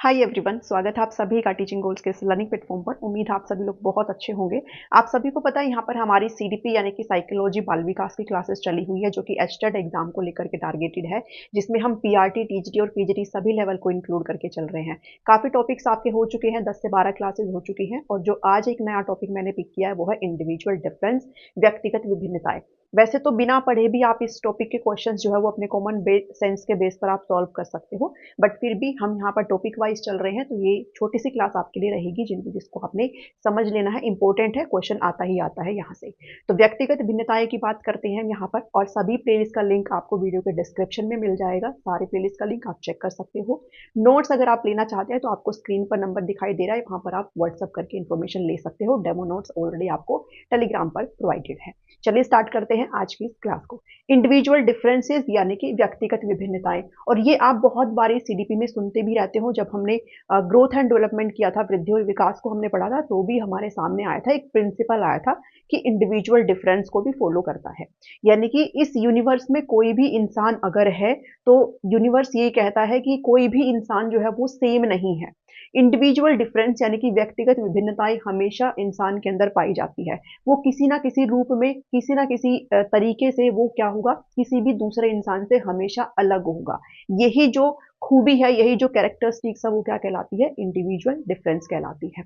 Hi everyone, स्वागत है आप सभी का टीचिंग गोल्स के इस लर्निंग प्लेटफॉर्म पर। उम्मीद है आप सभी लोग बहुत अच्छे होंगे। आप सभी को पता है यहाँ पर हमारी सीडीपी यानी कि साइकोलॉजी बाल विकास की क्लासेस चली हुई है, जो कि एचटेट एग्जाम को लेकर के टारगेटेड है, जिसमें हम पीआरटी, टीजीटी और पीजीटी सभी लेवल को इंक्लूड करके चल रहे हैं। काफी टॉपिक्स आपके हो चुके हैं, 10 से 12 क्लासेज हो चुकी हैं, और जो आज एक नया टॉपिक मैंने पिक किया है वो है इंडिविजुअल डिफरेंस, व्यक्तिगत विभिन्नताएं। वैसे तो बिना पढ़े भी आप इस टॉपिक के क्वेश्चंस जो है वो अपने कॉमन सेंस के बेस पर आप सॉल्व कर सकते हो, बट फिर भी हम यहाँ पर टॉपिक वाइज चल रहे हैं, तो ये छोटी सी क्लास आपके लिए रहेगी जिसको आपने समझ लेना है। इंपॉर्टेंट है, क्वेश्चन आता ही आता है यहाँ से। तो व्यक्तिगत भिन्नताएं की बात करते हैं यहाँ पर, और सभी प्लेलिस्ट का लिंक आपको वीडियो के डिस्क्रिप्शन में मिल जाएगा। सारे प्लेलिस्ट का लिंक आप चेक कर सकते हो। नोट्स अगर आप लेना चाहते हैं तो आपको स्क्रीन पर नंबर दिखाई दे रहा है, वहां पर आप व्हाट्सअप करके इन्फॉर्मेशन ले सकते हो। डेमो नोट्स ऑलरेडी आपको टेलीग्राम पर प्रोवाइडेड है। चलिए स्टार्ट करते हैं आज की इस क्लास को। इंडिविजुअल डिफरेंसेस यानी कि व्यक्तिगत विभिन्नताएं, और ये आप बहुत बार सीडीपी में सुनते भी रहते हो। जब हमने ग्रोथ एंड डेवलपमेंट किया था, वृद्धि और विकास को हमने पढ़ा था, तो भी हमारे सामने आया था, एक प्रिंसिपल आया था कि इंडिविजुअल डिफरेंस को भी फॉलो करता है। यानी कि इस यूनिवर्स में कोई भी इंसान अगर है तो यूनिवर्स ये कहता है कि कोई भी इंसान जो है वो सेम नहीं है। इंडिविजुअल डिफरेंस यानी कि व्यक्तिगत विभिन्नताएं हमेशा इंसान के अंदर पाई जाती है। वो किसी ना किसी रूप में, किसी ना किसी तरीके से वो क्या होगा, किसी भी दूसरे इंसान से हमेशा अलग होगा। यही जो खूबी है, यही जो कैरेक्टरिस्टिक्स है, वो क्या कहलाती है? इंडिविजुअल डिफरेंस कहलाती है।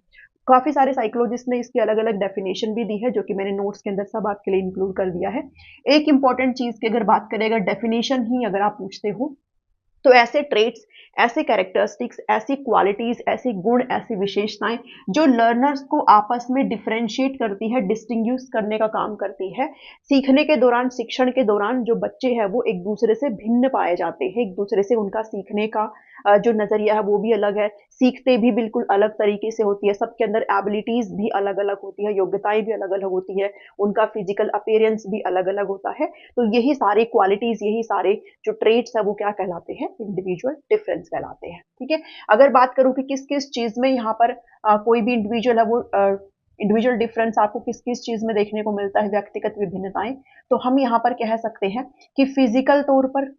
काफी सारे साइकोलॉजिस्ट ने इसकी अलग अलग डेफिनेशन भी दी है, जो कि मैंने नोट्स के अंदर सब आपके लिए इंक्लूड कर दिया है। एक इंपॉर्टेंट चीज की अगर बात करें, अगर डेफिनेशन ही अगर आप पूछते हो, तो ऐसे ट्रेट्स, ऐसे कैरेक्टरिस्टिक्स, ऐसी क्वालिटीज, ऐसे गुण, ऐसी विशेषताएं जो लर्नर्स को आपस में डिफरेंशिएट करती है, डिस्टिंग्विश करने का काम करती है। सीखने के दौरान, शिक्षण के दौरान जो बच्चे हैं वो एक दूसरे से भिन्न पाए जाते हैं, एक दूसरे से उनका सीखने का जो नजरिया है वो भी अलग है। सीखते भी बिल्कुल अलग तरीके से होती है, सबके अंदर एबिलिटीज भी अलग अलग होती है, योग्यताएं भी अलग अलग होती है, उनका फिजिकल अपीयरेंस भी अलग अलग होता है। तो यही सारे क्वालिटीज, यही सारे जो ट्रेट्स है वो क्या कहलाते हैं? इंडिविजुअल डिफरेंस कहलाते हैं। ठीक है। अगर बात करूं कि किस किस चीज में यहाँ पर कोई भी इंडिविजुअल है वो इंडिविजुअल डिफरेंस आपको किस किस चीज में देखने को मिलता है, व्यक्तिगत विभिन्नताएं, तो हम यहाँ पर कह सकते हैं कि फिजिकल तौर पर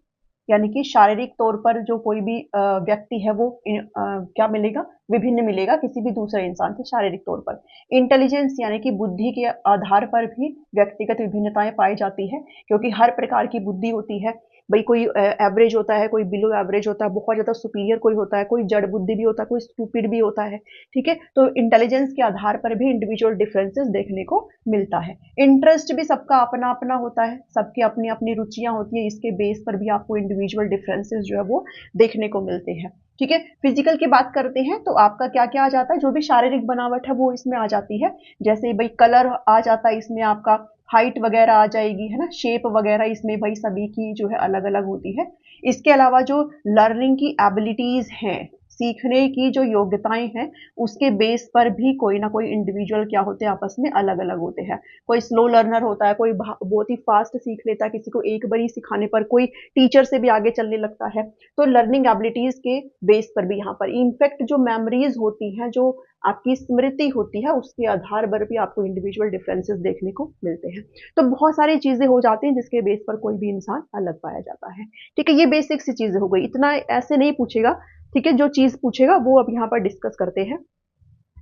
यानी कि शारीरिक तौर पर जो कोई भी व्यक्ति है वो क्या मिलेगा? विभिन्न मिलेगा किसी भी दूसरे इंसान से शारीरिक तौर पर। इंटेलिजेंस यानी कि बुद्धि के आधार पर भी व्यक्तिगत विभिन्नताएं पाई जाती है, क्योंकि हर प्रकार की बुद्धि होती है। भाई कोई एवरेज होता है, कोई बिलो एवरेज होता है, बहुत ज्यादा सुपीरियर कोई होता है, कोई जड़ बुद्धि भी होता है, कोई स्टूपिड भी होता है। ठीक है। तो इंटेलिजेंस के आधार पर भी इंडिविजुअल डिफरेंसेस देखने को मिलता है। इंटरेस्ट भी सबका अपना अपना होता है, सबकी अपनी अपनी रुचियां होती है, इसके बेस पर भी आपको इंडिविजुअल डिफरेंसेस जो है वो देखने को मिलते हैं। ठीक है। फिजिकल की बात करते हैं तो आपका क्या क्या आ जाता है? जो भी शारीरिक बनावट है वो इसमें आ जाती है। जैसे भाई कलर आ जाता है इसमें, आपका हाइट वगैरह आ जाएगी, है ना, शेप वगैरह इसमें भाई सभी की जो है अलग अलग होती है। इसके अलावा जो लर्निंग की एबिलिटीज हैं, सीखने की जो योग्यताएं हैं, उसके बेस पर भी कोई ना कोई इंडिविजुअल क्या होते हैं? आपस में अलग अलग होते हैं। कोई स्लो लर्नर होता है, कोई बहुत ही फास्ट सीख लेता है, किसी को एक बारी सिखाने पर कोई टीचर से भी आगे चलने लगता है। तो लर्निंग एबिलिटीज के बेस पर भी यहाँ पर इनफैक्ट जो मेमोरीज होती हैं, जो आपकी स्मृति होती है, उसके आधार पर भी आपको इंडिविजुअल डिफरेंसेस देखने को मिलते हैं। तो बहुत सारी चीजें हो जाती हैं जिसके बेस पर कोई भी इंसान अलग पाया जाता है। ठीक है। ये बेसिक सी चीजें हो गई, इतना ऐसे नहीं पूछेगा। ठीक है। जो चीज पूछेगा वो अब यहाँ पर डिस्कस करते हैं।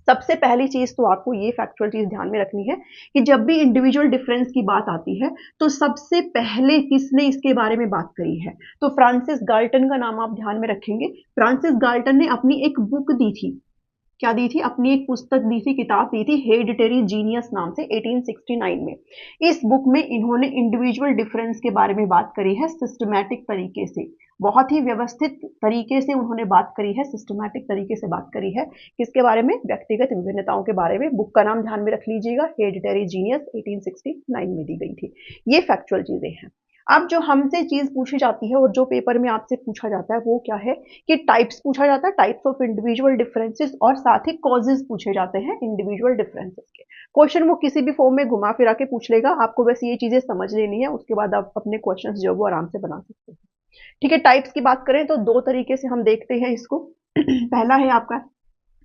सबसे पहली चीज तो आपको ये फैक्चुअल चीज ध्यान में रखनी है कि जब भी इंडिविजुअल डिफरेंस की बात आती है तो सबसे पहले किसने इसके बारे में बात करी है? तो फ्रांसिस गाल्टन का नाम आप ध्यान में रखेंगे। फ्रांसिस गाल्टन ने अपनी एक बुक दी थी, क्या दी थी? अपनी एक पुस्तक दी थी, किताब दी थी, हेरिडिटरी जीनियस नाम से, 1869 में। इस बुक में इन्होंने इंडिविजुअल डिफरेंस के बारे में बात करी है सिस्टमैटिक तरीके से, बहुत ही व्यवस्थित तरीके से उन्होंने बात करी है, सिस्टमैटिक तरीके से बात करी है। किसके बारे में? व्यक्तिगत विभिन्नताओं के बारे में। बुक का नाम ध्यान में रख लीजिएगा, हेरिडिटरी जीनियस, 1869 में दी गई थी। ये फैक्चुअल चीजें हैं। अब जो हमसे चीज पूछी जाती है और जो पेपर में आपसे पूछा जाता है वो क्या है कि टाइप्स पूछा जाता है, टाइप्स ऑफ इंडिविजुअल डिफरेंसेस, और साथ ही कॉजेज पूछे जाते हैं इंडिविजुअल डिफरेंसेस के। क्वेश्चन वो किसी भी फॉर्म में घुमा फिरा के पूछ लेगा, आपको बस ये चीजें समझ लेनी है, उसके बाद आप अपने क्वेश्चंस जो वो आराम से बना सकते हैं। ठीक है। टाइप्स की बात करें तो दो तरीके से हम देखते हैं इसको। पहला है आपका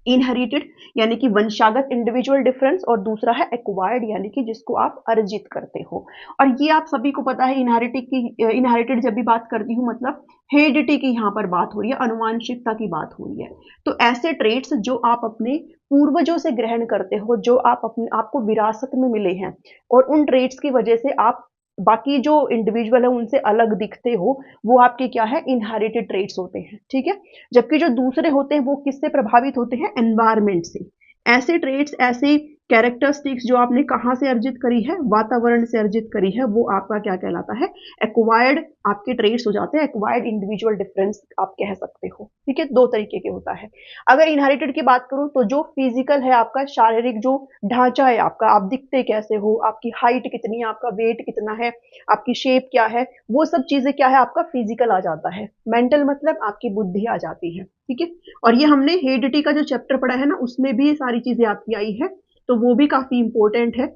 इनहेरिटेड यानी कि वंशागत इंडिविजुअल डिफरेंस, और दूसरा है एक्वायर्ड यानी कि जिसको आप अर्जित करते हो। और ये आप सभी को पता है, इनहेरिटेड जब भी बात करती हूँ मतलब हेरिडिटी की यहाँ पर बात हो रही है, अनुवांशिकता की बात हो रही है। तो ऐसे ट्रेट्स जो आप अपने पूर्वजों से ग्रहण करते हो, जो आप अपने आपको विरासत में मिले हैं, और उन ट्रेट्स की वजह से आप बाकी जो इंडिविजुअल है उनसे अलग दिखते हो, वो आपके क्या है, इनहेरिटेड ट्रेट्स होते हैं। ठीक है, जबकि जो दूसरे होते हैं वो किससे प्रभावित होते हैं, एनवायरमेंट से। ऐसे ट्रेट्स, ऐसी कैरेक्टरिस्टिक्स जो आपने कहाँ से अर्जित करी है, वातावरण से अर्जित करी है, वो आपका क्या कहलाता है, एक्वायर्ड आपके ट्रेट्स हो जाते हैं, एक्वायर्ड इंडिविजुअल डिफरेंस आप कह सकते हो। ठीक है, दो तरीके के होता है। अगर इनहेरिटेड की बात करूं तो जो फिजिकल है, आपका शारीरिक जो ढांचा है आपका, आप दिखते कैसे हो, आपकी हाइट कितनी है, आपका वेट कितना है, आपकी शेप क्या है, वो सब चीजें क्या है, आपका फिजिकल आ जाता है। मेंटल मतलब आपकी बुद्धि आ जाती है। ठीक है, और ये हमने हेरिडिटी का जो चैप्टर पढ़ा है ना, उसमें भी ये सारी चीजें आपकी आई है, तो वो भी काफी इंपॉर्टेंट है।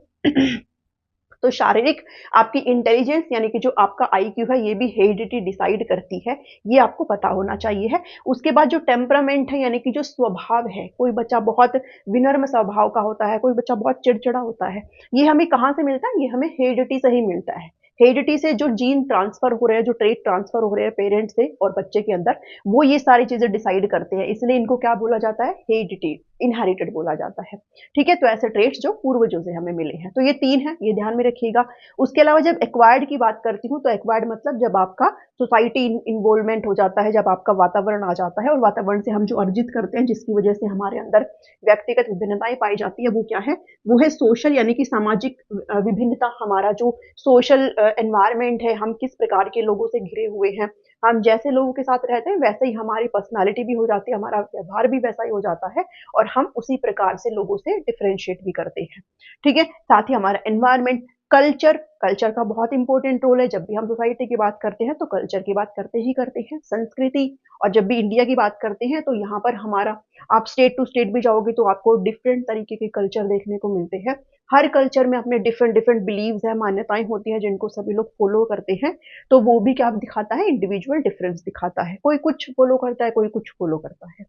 तो शारीरिक आपकी इंटेलिजेंस यानी कि जो आपका आईक्यू है, ये भी हेरिडिटी डिसाइड करती है, ये आपको पता होना चाहिए है। उसके बाद जो टेम्परामेंट है यानी कि जो स्वभाव है, कोई बच्चा बहुत विनम्र स्वभाव का होता है, कोई बच्चा बहुत चिड़चिड़ा होता है, ये हमें कहाँ से मिलता है, ये हमें हेरिडिटी से ही मिलता है। हेरिडिटी से जो जीन ट्रांसफर हो रहे हैं, जो ट्रेट ट्रांसफर हो रहे हैं पेरेंट्स से और बच्चे के अंदर, वो ये सारी चीजें डिसाइड करते हैं, इसलिए इनको क्या बोला जाता है, हेरिडिटी, इनहेरिटेड बोला जाता है। ठीक है, तो ऐसे ट्रेट्स जो पूर्वजों से हमें मिले हैं, तो ये 3 है, ये ध्यान में रखिएगा। उसके अलावा जब एक्वायर्ड की बात करती हूँ, तो एक्वायर्ड मतलब जब आपका सोसाइटी इन्वॉल्वमेंट हो जाता है, जब आपका वातावरण आ जाता है, और वातावरण से हम जो अर्जित करते हैं, जिसकी वजह से हमारे अंदर व्यक्तिगत विभिन्नताएं पाई जाती है, वो क्या है, वो है सोशल यानी कि सामाजिक विभिन्नता। हमारा जो सोशल एनवायरमेंट है, हम किस प्रकार के लोगों से घिरे हुए हैं, हम जैसे लोगों के साथ रहते हैं वैसे ही हमारी पर्सनालिटी भी हो जाती है, हमारा व्यवहार भी वैसा ही हो जाता है, और हम उसी प्रकार से लोगों से डिफरेंशिएट भी करते हैं। ठीक है, साथ ही हमारा एनवायरमेंट, कल्चर, कल्चर का बहुत इंपॉर्टेंट रोल है। जब भी हम सोसाइटी की बात करते हैं तो कल्चर की बात करते ही करते हैं। संस्कृति, और जब भी इंडिया की बात करते हैं तो यहाँ पर हमारा, आप स्टेट टू स्टेट भी जाओगे तो आपको डिफरेंट तरीके के कल्चर देखने को मिलते हैं। हर कल्चर में अपने डिफरेंट डिफरेंट बिलीव्स है, मान्यताएं होती हैं जिनको सभी लोग फॉलो करते हैं। तो वो भी क्या दिखाता है, इंडिविजुअल डिफरेंस दिखाता है, कोई कुछ फॉलो करता है, कोई कुछ फॉलो करता है।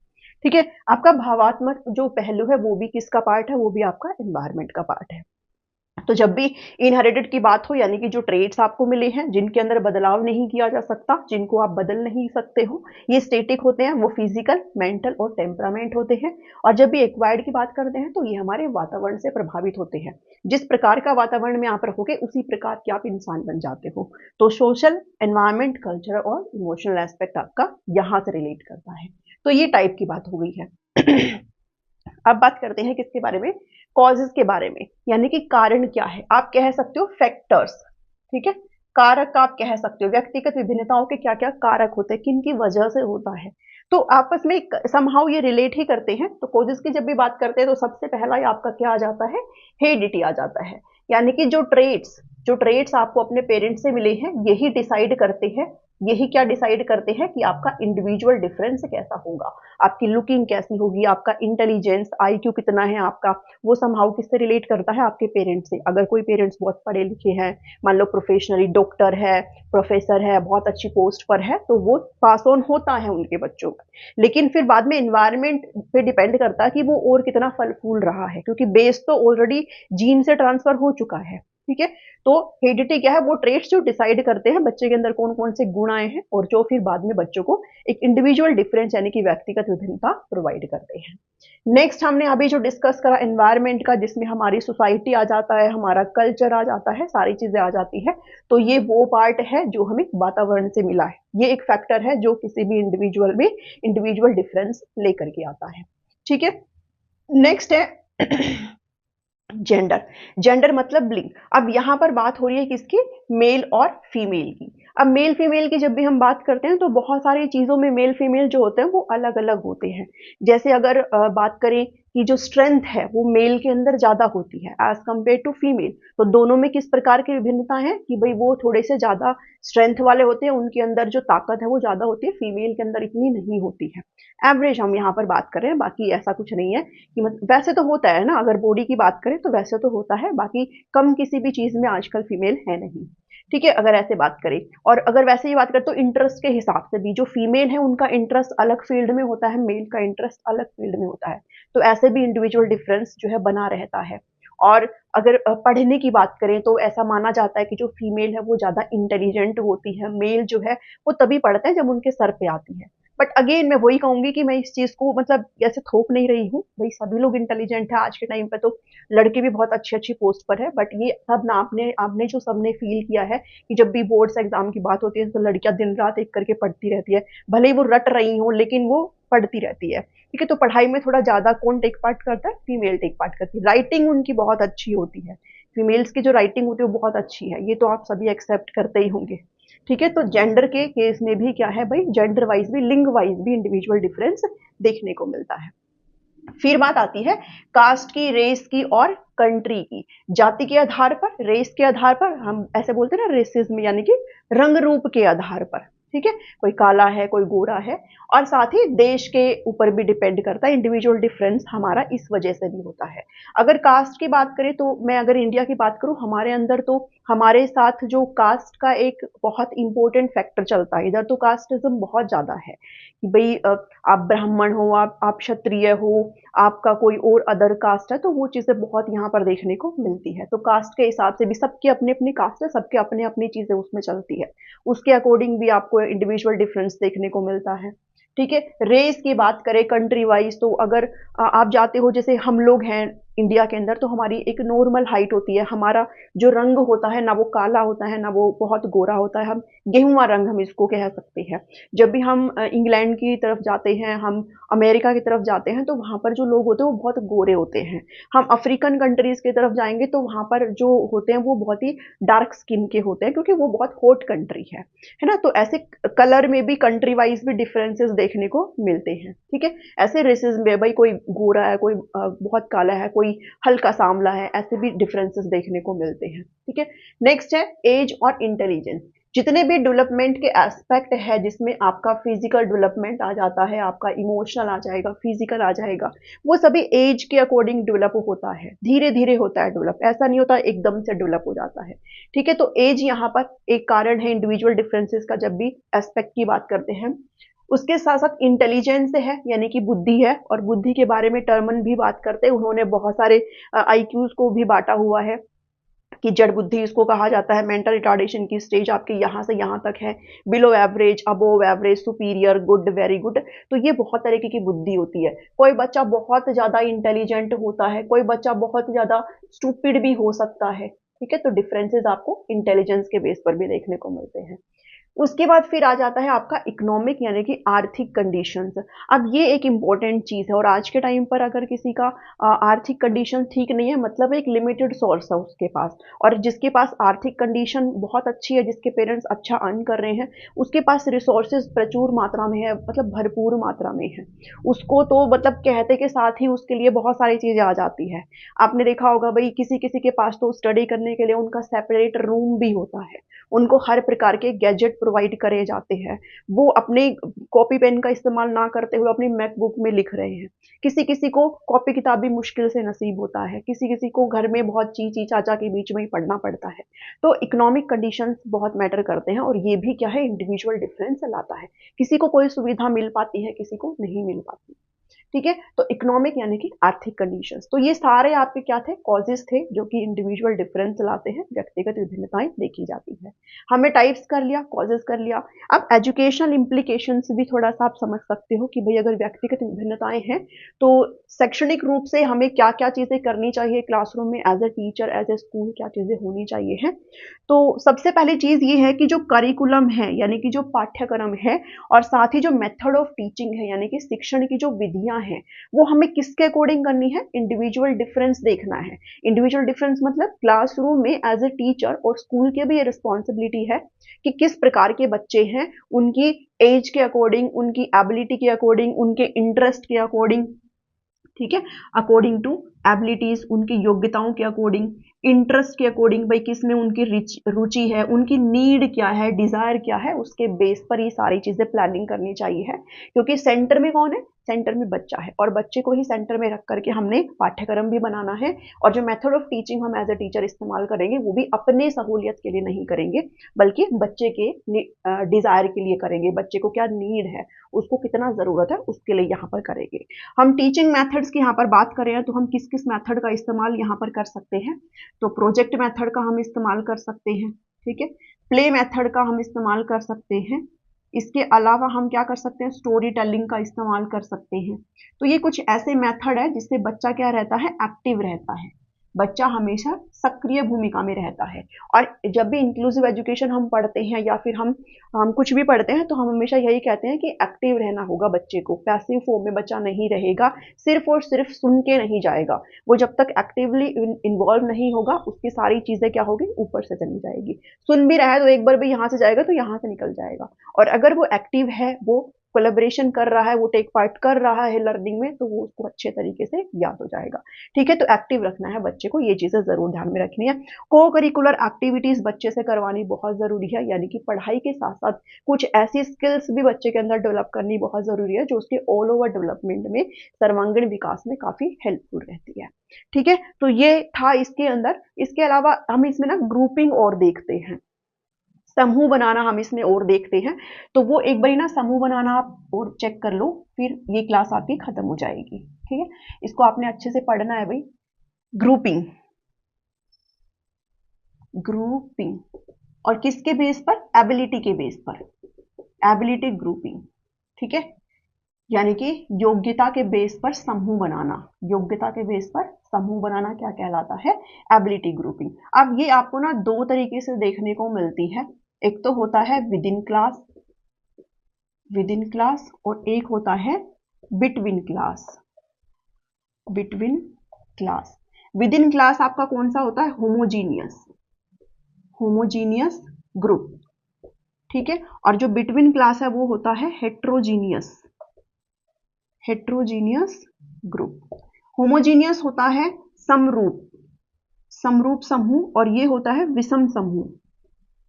ठीक है, आपका भावात्मक जो पहलू है वो भी किसका पार्ट है, वो भी आपका एनवायरमेंट का पार्ट है। तो जब भी इनहेरिटेड की बात हो, यानी कि जो ट्रेड्स आपको मिले हैं, जिनके अंदर बदलाव नहीं किया जा सकता, जिनको आप बदल नहीं सकते हो, ये स्टेटिक होते हैं, वो फिजिकल, मेंटल और टेम्परामेंट होते हैं। और जब भी एक्वायर्ड की बात करते हैं तो ये हमारे वातावरण से प्रभावित होते हैं। जिस प्रकार का वातावरण में आप रहोगे उसी प्रकार के आप इंसान बन जाते हो। तो सोशल, एनवायरमेंट, कल्चर और इमोशनल एस्पेक्ट आपका यहाँ से रिलेट करता है। तो ये टाइप की बात हो गई है। अब बात करते हैं किसके बारे में, कॉजेज के बारे में, यानी कि कारण क्या है, आप कह सकते हो फैक्टर्स। ठीक है, कारक आप कह सकते हो, व्यक्तिगत विभिन्नताओं के क्या क्या कारक होते हैं, किन की वजह से होता है। तो आपस में समहाउ ये रिलेट ही करते हैं। तो कॉजेज की जब भी बात करते हैं तो सबसे पहला ही आपका क्या आ जाता है, हेरिडिटी आ जाता है। यानी कि जो ट्रेट्स आपको अपने पेरेंट्स से मिले हैं, यही डिसाइड करते हैं, यही क्या डिसाइड करते हैं कि आपका इंडिविजुअल डिफरेंस कैसा होगा, आपकी लुकिंग कैसी होगी, आपका इंटेलिजेंस, आईक्यू कितना है आपका, वो समहाउ किससे रिलेट करता है, आपके पेरेंट्स से। अगर कोई पेरेंट्स बहुत पढ़े लिखे हैं, मान लो प्रोफेशनली डॉक्टर है, प्रोफेसर है, बहुत अच्छी पोस्ट पर है, तो वो पास ऑन होता है उनके बच्चों का। लेकिन फिर बाद में इन्वायरमेंट पे डिपेंड करता है कि वो और कितना फल फूल रहा है, क्योंकि बेस तो ऑलरेडी जीन से ट्रांसफर हो चुका है। ठीक है, तो हेरिडिटी क्या है, वो ट्रेट्स जो डिसाइड करते हैं बच्चे के अंदर कौन कौन से गुण आए हैं, और जो फिर बाद में बच्चों को एक इंडिविजुअल डिफरेंस यानी कि व्यक्तिगत विभिन्नता प्रोवाइड करते हैं। नेक्स्ट हमने अभी जो डिस्कस करा एनवायरमेंट का, जिसमें हमारी सोसाइटी आ जाता है, हमारा कल्चर आ जाता है, सारी चीजें आ जाती है। तो ये वो पार्ट है जो हमें वातावरण से मिला है, ये एक फैक्टर है जो किसी भी इंडिविजुअल में इंडिविजुअल डिफरेंस लेकर के आता है। ठीक है, नेक्स्ट है जेंडर। जेंडर मतलब लिंग। अब यहां पर बात हो रही है किसकी, मेल और फीमेल की। अब मेल फीमेल की जब भी हम बात करते हैं तो बहुत सारी चीजों में मेल फीमेल जो होते हैं वो अलग अलग होते हैं। जैसे अगर बात करें कि जो स्ट्रेंथ है वो मेल के अंदर ज्यादा होती है एज कंपेयर टू फीमेल, तो दोनों में किस प्रकार की विभिन्नता है कि भाई वो थोड़े से ज्यादा स्ट्रेंथ वाले होते हैं, उनके अंदर जो ताकत है वो ज्यादा होती है, फीमेल के अंदर इतनी नहीं होती है। एवरेज हम यहाँ पर बात कर रहे हैं, बाकी ऐसा कुछ नहीं है कि वैसे तो होता है ना, अगर बॉडी की बात करें तो वैसे तो होता है, बाकी कम किसी भी चीज में आजकल फीमेल है नहीं। ठीक है, अगर ऐसे बात करें। और अगर वैसे ही बात करें तो इंटरेस्ट के हिसाब से भी जो फीमेल है उनका इंटरेस्ट अलग फील्ड में होता है, मेल का इंटरेस्ट अलग फील्ड में होता है। तो ऐसे भी इंडिविजुअल डिफरेंस जो है बना रहता है। और अगर पढ़ने की बात करें तो ऐसा माना जाता है कि जो फीमेल है वो ज़्यादा इंटेलिजेंट होती है, मेल जो है वो तभी पढ़ते हैं जब उनके सर पे आती है। बट अगेन मैं वही कहूंगी कि मैं इस चीज को मतलब ऐसे थोप नहीं रही हूँ, भाई सभी लोग इंटेलिजेंट है आज के टाइम पे, तो लड़के भी बहुत अच्छी अच्छी पोस्ट पर है। बट ये सब ना आपने आपने जो सबने फील किया है कि जब भी बोर्ड्स एग्जाम की बात होती है तो लड़कियां दिन रात एक करके पढ़ती रहती है, भले ही वो रट रही हो लेकिन वो पढ़ती रहती है। ठीक है, तो पढ़ाई में थोड़ा ज्यादा कौन टेक पार्ट करता है, फीमेल टेक पार्ट करती है। राइटिंग उनकी बहुत अच्छी होती है, फीमेल्स की जो राइटिंग होती है वो बहुत अच्छी है, ये तो आप सभी एक्सेप्ट करते ही होंगे। ठीक है, तो जेंडर के केस में भी क्या है भाई, जेंडर वाइज भी, लिंग वाइज भी इंडिविजुअल डिफरेंस देखने को मिलता है। फिर बात आती है कास्ट की, रेस की और कंट्री की। जाति के आधार पर, रेस के आधार पर, हम ऐसे बोलते हैं ना रेसिज्म, यानी कि रंग रूप के आधार पर। ठीक है, कोई काला है कोई गोरा है। और साथ ही देश के ऊपर भी डिपेंड करता है, इंडिविजुअल डिफरेंस हमारा इस वजह से भी होता है। अगर कास्ट की बात करें तो मैं अगर इंडिया की बात करूं, हमारे अंदर तो हमारे साथ जो कास्ट का एक बहुत इंपॉर्टेंट फैक्टर चलता है, इधर तो कास्टिज्म बहुत ज्यादा है कि भाई आप ब्राह्मण हो, आप क्षत्रिय हो, आपका कोई और अदर कास्ट है, तो वो चीजें बहुत यहाँ पर देखने को मिलती है। तो कास्ट के हिसाब से भी सबके अपने अपने कास्ट है, सबके अपने अपनी चीजें उसमें चलती है, उसके अकॉर्डिंग भी आपको इंडिविजुअल डिफरेंस देखने को मिलता है। ठीक है, रेस की बात करें कंट्री वाइज, तो अगर आप जाते हो, जैसे हम लोग हैं इंडिया के अंदर, तो हमारी एक नॉर्मल हाइट होती है, हमारा जो रंग होता है ना वो काला होता है ना वो बहुत गोरा होता है, हम गेहुआ रंग हम इसको कह सकते हैं। जब भी हम इंग्लैंड की तरफ जाते हैं, हम अमेरिका की तरफ जाते हैं, तो वहां पर जो लोग होते हैं वो बहुत गोरे होते हैं। हम अफ्रीकन कंट्रीज की तरफ जाएंगे तो वहां पर जो होते हैं वो बहुत ही डार्क स्किन के होते हैं, क्योंकि वो बहुत हॉट कंट्री है ना। तो ऐसे कलर में भी कंट्री वाइज भी डिफरेंसेस देखने को मिलते हैं। ठीक है, ऐसे रेसेस में भाई कोई गोरा है, कोई बहुत काला है, कोई हल्का सांवला है, ऐसे भी डिफरेंसेस देखने को मिलते हैं। ठीक है, नेक्स्ट है एज और इंटेलिजेंस। जितने भी डेवलपमेंट के एस्पेक्ट है, जिसमें आपका फिजिकल डेवलपमेंट आ जाता है, आपका इमोशनल आ जाएगा, फिजिकल आ जाएगा, वो सभी एज के अकॉर्डिंग डेवलप होता है, धीरे धीरे होता है डेवलप, ऐसा नहीं होता एकदम से डेवलप हो जाता है। ठीक है, तो एज यहाँ पर एक कारण है इंडिविजुअल डिफरेंसेस का जब भी एस्पेक्ट की बात करते हैं। उसके साथ साथ इंटेलिजेंस है, यानी कि बुद्धि है, और बुद्धि के बारे में टर्मन भी बात करते हैं, उन्होंने बहुत सारे आईक्यूज को भी बांटा हुआ है कि जड़ बुद्धि इसको कहा जाता है। मेंटल रिटार्डेशन की स्टेज आपके यहाँ से यहाँ तक है, below average, above average, superior, good, very good. तो ये बहुत तरीके की बुद्धि होती है। कोई बच्चा बहुत ज्यादा इंटेलिजेंट होता है, कोई बच्चा बहुत ज्यादा स्टूपिड भी हो सकता है। ठीक है, तो डिफरेंसेस आपको इंटेलिजेंस के बेस पर भी देखने को मिलते हैं। उसके बाद फिर आ जाता है आपका इकोनॉमिक, यानी कि आर्थिक कंडीशंस। अब ये एक इंपॉर्टेंट चीज है, और आज के टाइम पर अगर किसी का आर्थिक कंडीशन ठीक नहीं है, मतलब एक लिमिटेड सोर्स है उसके पास, और जिसके पास आर्थिक कंडीशन बहुत अच्छी है, जिसके पेरेंट्स अच्छा अर्न कर रहे हैं, उसके पास रिसोर्सेज प्रचुर मात्रा में है, मतलब भरपूर मात्रा में है, उसको तो मतलब कहते के साथ ही उसके लिए बहुत सारी चीजें आ जाती है। आपने देखा होगा भाई, किसी किसी के पास तो स्टडी करने के लिए उनका सेपरेट रूम भी होता है, उनको हर प्रकार के गैजेट प्रोवाइड करे जाते हैं, वो अपने कॉपी पेन का इस्तेमाल ना करते हुए अपनी मैकबुक में लिख रहे हैं। किसी किसी को कॉपी किताब भी मुश्किल से नसीब होता है, किसी किसी को घर में बहुत चीची चाचा के बीच में ही पढ़ना पड़ता है। तो इकोनॉमिक कंडीशंस बहुत मैटर करते हैं, और ये भी क्या है, इंडिविजुअल डिफरेंस लाता है। किसी को कोई सुविधा मिल पाती है, किसी को नहीं मिल पाती। ठीक है, तो इकोनॉमिक यानी कि आर्थिक कंडीशंस। तो ये सारे आपके क्या थे, कॉजेस थे जो कि इंडिविजुअल डिफरेंस लाते हैं, व्यक्तिगत विभिन्नताएं देखी जाती है। हमने टाइप्स कर लिया, कॉजेस कर लिया। अब एजुकेशनल इम्प्लीकेशंस भी थोड़ा सा आप समझ सकते हो कि भाई अगर व्यक्तिगत विभिन्नताएं हैं तो शैक्षणिक रूप से हमें क्या क्या चीजें करनी चाहिए क्लासरूम में, as a teacher, as a school क्या चीजें होनी चाहिए है। तो सबसे पहली चीज ये है कि जो करिकुलम है, यानी कि जो पाठ्यक्रम है, और साथ ही जो मेथड ऑफ टीचिंग है, यानी कि शिक्षण की जो विधियां हैं, वो हमें किसके अकॉर्डिंग करनी है, इंडिविजुअल डिफरेंस देखना है। इंडिविजुअल डिफरेंस मतलब क्लासरूम में एज ए टीचर और स्कूल की भी ये रिस्पॉन्सिबिलिटी है कि किस प्रकार के बच्चे हैं, उनकी एज के अकॉर्डिंग, उनकी एबिलिटी के अकॉर्डिंग, उनके इंटरेस्ट के अकॉर्डिंग, ठीक है, अकॉर्डिंग टू एबिलिटीज उनकी योग्यताओं के अकॉर्डिंग, इंटरेस्ट के अकॉर्डिंग, भाई किस में उनकी रुचि है, उनकी नीड क्या है, डिजायर क्या है, उसके बेस पर ये सारी चीजें प्लानिंग करनी चाहिए है। क्योंकि सेंटर में कौन है, सेंटर में बच्चा है, और बच्चे को ही सेंटर में रख करके हमने पाठ्यक्रम भी बनाना है। और जो मेथड ऑफ टीचिंग हम एज ए टीचर इस्तेमाल करेंगे वो भी अपने सहूलियत के लिए नहीं करेंगे, बल्कि बच्चे के डिजायर के लिए करेंगे। बच्चे को क्या नीड है, उसको कितना जरूरत है, उसके लिए यहाँ पर करेंगे। हम टीचिंग मेथड्स की यहाँ पर बात करें तो हम किस किस मेथड का इस्तेमाल यहाँ पर कर सकते हैं। तो प्रोजेक्ट मेथड का हम इस्तेमाल कर सकते हैं, ठीक है। प्ले मेथड का हम इस्तेमाल कर सकते हैं। इसके अलावा हम क्या कर सकते हैं, स्टोरी टेलिंग का इस्तेमाल कर सकते हैं। तो ये कुछ ऐसे मेथड है जिससे बच्चा क्या रहता है, एक्टिव रहता है, बच्चा हमेशा सक्रिय भूमिका में रहता है। और जब भी इंक्लूसिव एजुकेशन हम पढ़ते हैं या फिर हम कुछ भी पढ़ते हैं तो हम हमेशा यही कहते हैं कि एक्टिव रहना होगा बच्चे को, पैसिव फॉर्म में बच्चा नहीं रहेगा, सिर्फ और सिर्फ सुन के नहीं जाएगा। वो जब तक एक्टिवली इन्वॉल्व नहीं होगा उसकी सारी चीजें क्या होगी, ऊपर से चली जाएगी। सुन भी रहा है तो एक बार भी यहाँ से जाएगा तो यहाँ से निकल जाएगा। और अगर वो एक्टिव है, वो कोलेबोरेशन कर रहा है, वो टेक पार्ट कर रहा है लर्निंग में, तो वो उसको अच्छे तरीके से याद हो जाएगा, ठीक है। तो एक्टिव रखना है बच्चे को, ये चीजें जरूर ध्यान में रखनी है। को करिकुलर एक्टिविटीज बच्चे से करवानी बहुत जरूरी है, यानी कि पढ़ाई के साथ साथ कुछ ऐसी स्किल्स भी बच्चे के अंदर डेवलप करनी बहुत जरूरी है जो उसके ऑल ओवर डेवलपमेंट में, सर्वांगीण विकास में काफी हेल्पफुल रहती है, ठीक है। तो ये था इसके अंदर। इसके अलावा हम इसमें ना ग्रुपिंग और देखते हैं, समूह बनाना हम इसमें और देखते हैं। तो वो एक बारी ना समूह बनाना आप और चेक कर लो, फिर ये क्लास आपकी खत्म हो जाएगी, ठीक है। इसको आपने अच्छे से पढ़ना है भाई। ग्रुपिंग, ग्रुपिंग, और किसके बेस पर, एबिलिटी के बेस पर, एबिलिटी ग्रुपिंग, ठीक है। यानी कि योग्यता के बेस पर समूह बनाना, योग्यता के बेस पर समूह बनाना क्या कहलाता है, एबिलिटी ग्रुपिंग। अब ये आपको ना दो तरीके से देखने को मिलती है। एक तो होता है with in class, with in class, और एक होता है between class, between class. With in class आपका कौन सा होता है, होमोजीनियस, होमोजीनियस ग्रुप, ठीक है। और जो बिटवीन क्लास है वो होता है हेट्रोजीनियस, हेट्रोजीनियस ग्रुप। होमोजीनियस होता है समरूप, समरूप समूह, और ये होता है विषम समूह,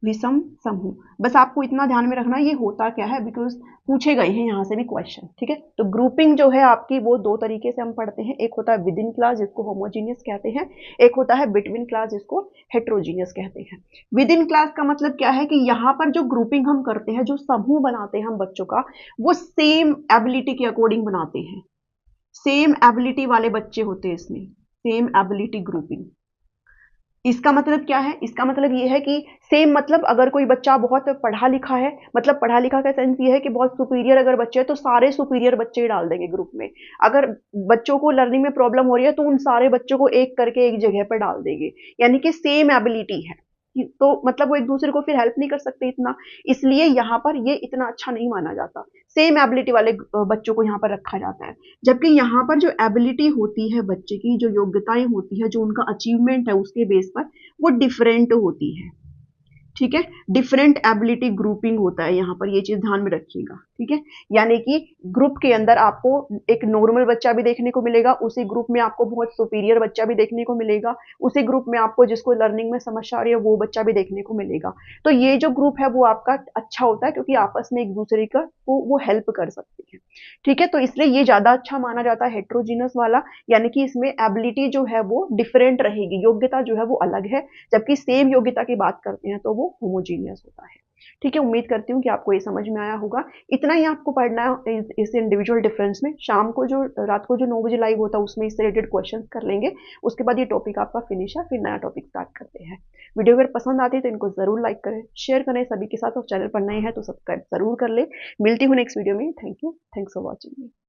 विषम समूह। बस आपको इतना ध्यान में रखना ये होता क्या है, बिकॉज पूछे गए हैं यहां से भी क्वेश्चन, ठीक है। तो ग्रुपिंग जो है आपकी वो दो तरीके से हम पढ़ते हैं। एक होता है विद इन क्लास जिसको होमोजीनियस कहते हैं, एक होता है बिटवीन क्लास जिसको हेट्रोजीनियस कहते हैं। विद इन क्लास का मतलब क्या है कि यहाँ पर जो ग्रुपिंग हम करते हैं, जो समूह बनाते हैं हम बच्चों का, वो सेम एबिलिटी के अकॉर्डिंग बनाते हैं, सेम एबिलिटी वाले बच्चे होते हैं इसमें, सेम एबिलिटी ग्रुपिंग। इसका मतलब क्या है, इसका मतलब ये है कि सेम मतलब अगर कोई बच्चा बहुत पढ़ा लिखा है, मतलब पढ़ा लिखा का सेंस ये है कि बहुत सुपीरियर अगर बच्चे हैं तो सारे सुपीरियर बच्चे ही डाल देंगे ग्रुप में। अगर बच्चों को लर्निंग में प्रॉब्लम हो रही है तो उन सारे बच्चों को एक करके एक जगह पर डाल देंगे, यानी कि सेम एबिलिटी है। तो मतलब वो एक दूसरे को फिर हेल्प नहीं कर सकते इतना, इसलिए यहाँ पर ये इतना अच्छा नहीं माना जाता। सेम एबिलिटी वाले बच्चों को यहाँ पर रखा जाता है। जबकि यहाँ पर जो एबिलिटी होती है बच्चे की, जो योग्यताएं होती है, जो उनका अचीवमेंट है उसके बेस पर, वो डिफरेंट होती है, ठीक है। डिफरेंट एबिलिटी ग्रुपिंग होता है यहाँ पर, ये चीज ध्यान में रखिएगा, ठीक है। यानी कि ग्रुप के अंदर आपको एक नॉर्मल बच्चा भी देखने को मिलेगा, उसी ग्रुप में आपको बहुत सुपीरियर बच्चा भी देखने को मिलेगा, उसी ग्रुप में आपको जिसको लर्निंग में समस्या आ रही है वो बच्चा भी देखने को मिलेगा। तो ये जो ग्रुप है वो आपका अच्छा होता है क्योंकि आपस में एक दूसरे का वो हेल्प कर सकते हैं, ठीक है। तो इसलिए ये ज्यादा अच्छा माना जाता है हेट्रोजीनस वाला, यानी कि इसमें एबिलिटी जो है वो डिफरेंट रहेगी, योग्यता जो है वो अलग है, जबकि सेम योग्यता की बात करते हैं तो वो होमोजीनियस होता है, ठीक है। उम्मीद करती हूँ कि आपको ये समझ में आया होगा। इतना ही आपको पढ़ना है इस इंडिविजुअल डिफरेंस में। शाम को जो रात को जो 9 बजे लाइव होता है उसमें इससे रिलेटेड क्वेश्चन कर लेंगे, उसके बाद ये टॉपिक आपका फिनिश है, फिर नया टॉपिक स्टार्ट करते हैं। वीडियो अगर पसंद आती है तो इनको जरूर लाइक करें, शेयर करें सभी के साथ, और चैनल पर नए हैं तो सब्सक्राइब जरूर कर ले। मिलती हूँ नेक्स्ट वीडियो में। Thank you, thanks for watching.